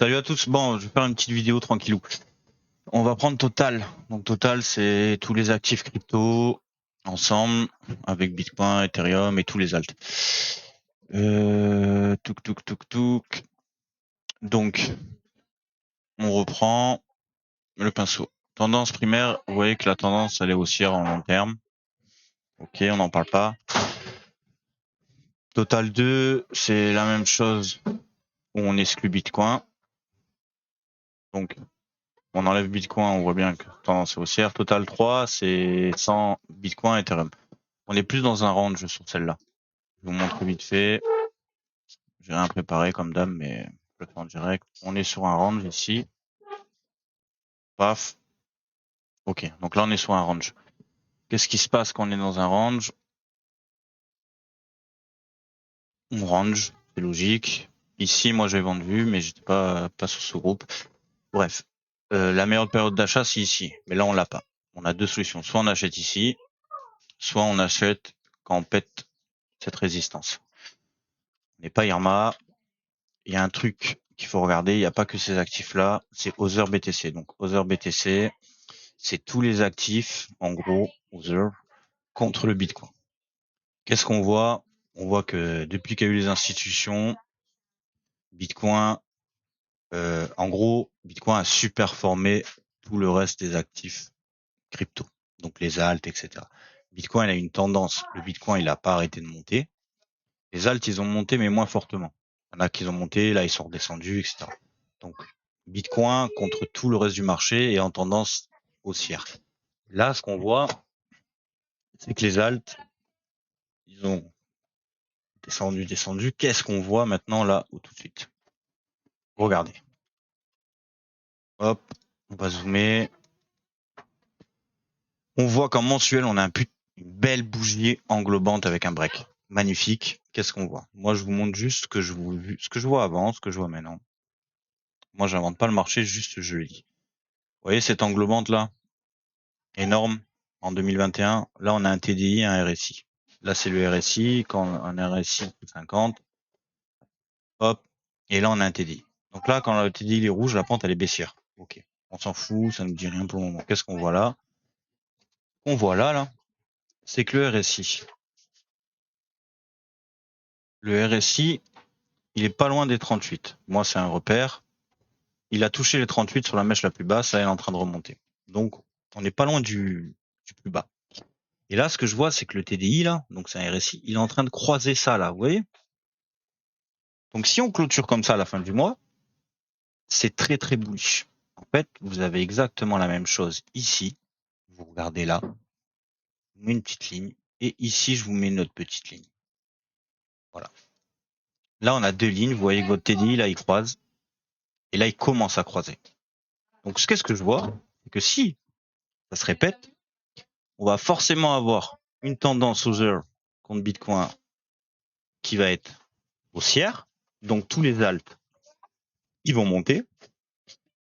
Salut à tous. Bon, je vais faire une petite vidéo tranquillou. On va prendre Total. Donc Total, c'est tous les actifs crypto ensemble avec Bitcoin, Ethereum et tous les alts. Touk. Donc, on reprend le pinceau. Tendance primaire, vous voyez que la tendance, elle est haussière en long terme. Ok, on n'en parle pas. Total 2, c'est la même chose où on exclut Bitcoin. Donc, on enlève Bitcoin, on voit bien que tendance est haussière. Total 3, c'est sans Bitcoin et Ethereum. On est plus dans un range sur celle-là. Je vous montre vite fait. J'ai rien préparé comme d'hab, mais je le fais en direct. On est sur un range ici. Paf. Ok, donc là on est sur un range. Qu'est-ce qui se passe quand on est dans un range? On range, c'est logique. Ici, moi j'ai vendu, mais j'étais pas sur ce groupe. Bref, la meilleure période d'achat c'est ici, mais là on l'a pas. On a deux solutions. Soit on achète ici, soit on achète quand on pète cette résistance. On n'est pas Irma. Il y a un truc qu'il faut regarder. Il n'y a pas que ces actifs-là. C'est Other BTC. Donc Other BTC, c'est tous les actifs, en gros, Other, contre le Bitcoin. Qu'est-ce qu'on voit? On voit que depuis qu'il y a eu les institutions, Bitcoin, en gros, Bitcoin a superformé tout le reste des actifs crypto. Donc les alts, etc. Bitcoin, il a une tendance. Le Bitcoin, il n'a pas arrêté de monter. Les alts, ils ont monté, mais moins fortement. Il y en a qui ont monté, là, ils sont redescendus, etc. Donc, Bitcoin contre tout le reste du marché est en tendance haussière. Là, ce qu'on voit, c'est que les alts, ils ont descendu. Qu'est-ce qu'on voit maintenant, là, tout de suite? Regardez. Hop, on va zoomer. On voit qu'en mensuel, on a une belle bougie englobante avec un break. Magnifique. Qu'est-ce qu'on voit? Moi, je vous montre juste ce que je vois avant, ce que je vois maintenant. Moi, j'invente pas le marché, juste je le dis. Vous voyez cette englobante là? Énorme en 2021. Là, on a un TDI et un RSI. Là, c'est le RSI. Quand un RSI on 50, hop, et là, on a un TDI. Donc là, quand le TDI est rouge, la pente, elle est baissière. Ok. On s'en fout, ça ne nous dit rien pour le moment. Qu'est-ce qu'on voit là? On voit là, c'est que le RSI. Le RSI, il est pas loin des 38. Moi, c'est un repère. Il a touché les 38 sur la mèche la plus basse. Là, il est en train de remonter. Donc, on n'est pas loin du plus bas. Et là, ce que je vois, c'est que le TDI, là, donc c'est un RSI, il est en train de croiser ça, là, vous voyez? Donc, si on clôture comme ça à la fin du mois, c'est très, très bullish. En fait, vous avez exactement la même chose ici. Vous regardez là, je vous mets une petite ligne. Et ici, je vous mets une autre petite ligne. Voilà. Là, on a deux lignes. Vous voyez que votre TDI, là, il croise. Et là, il commence à croiser. Donc, qu'est-ce que je vois? C'est que si ça se répète, on va forcément avoir une tendance Other contre Bitcoin qui va être haussière. Donc, tous les alts, ils vont monter.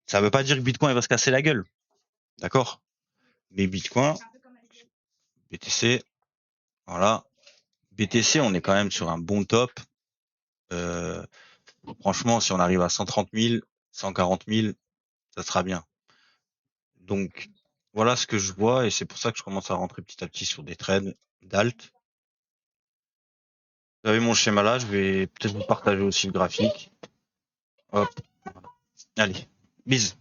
Ça veut pas dire que Bitcoin va se casser la gueule. D'accord? Mais Bitcoin, BTC, voilà. BTC, on est quand même sur un bon top. Euh, franchement, si on arrive à 130 000, 140 000, ça sera bien. Donc, voilà ce que je vois et c'est pour ça que je commence à rentrer petit à petit sur des trades d'alt. Vous avez mon schéma là, je vais peut-être vous partager aussi le graphique. Hop. Allez, bise.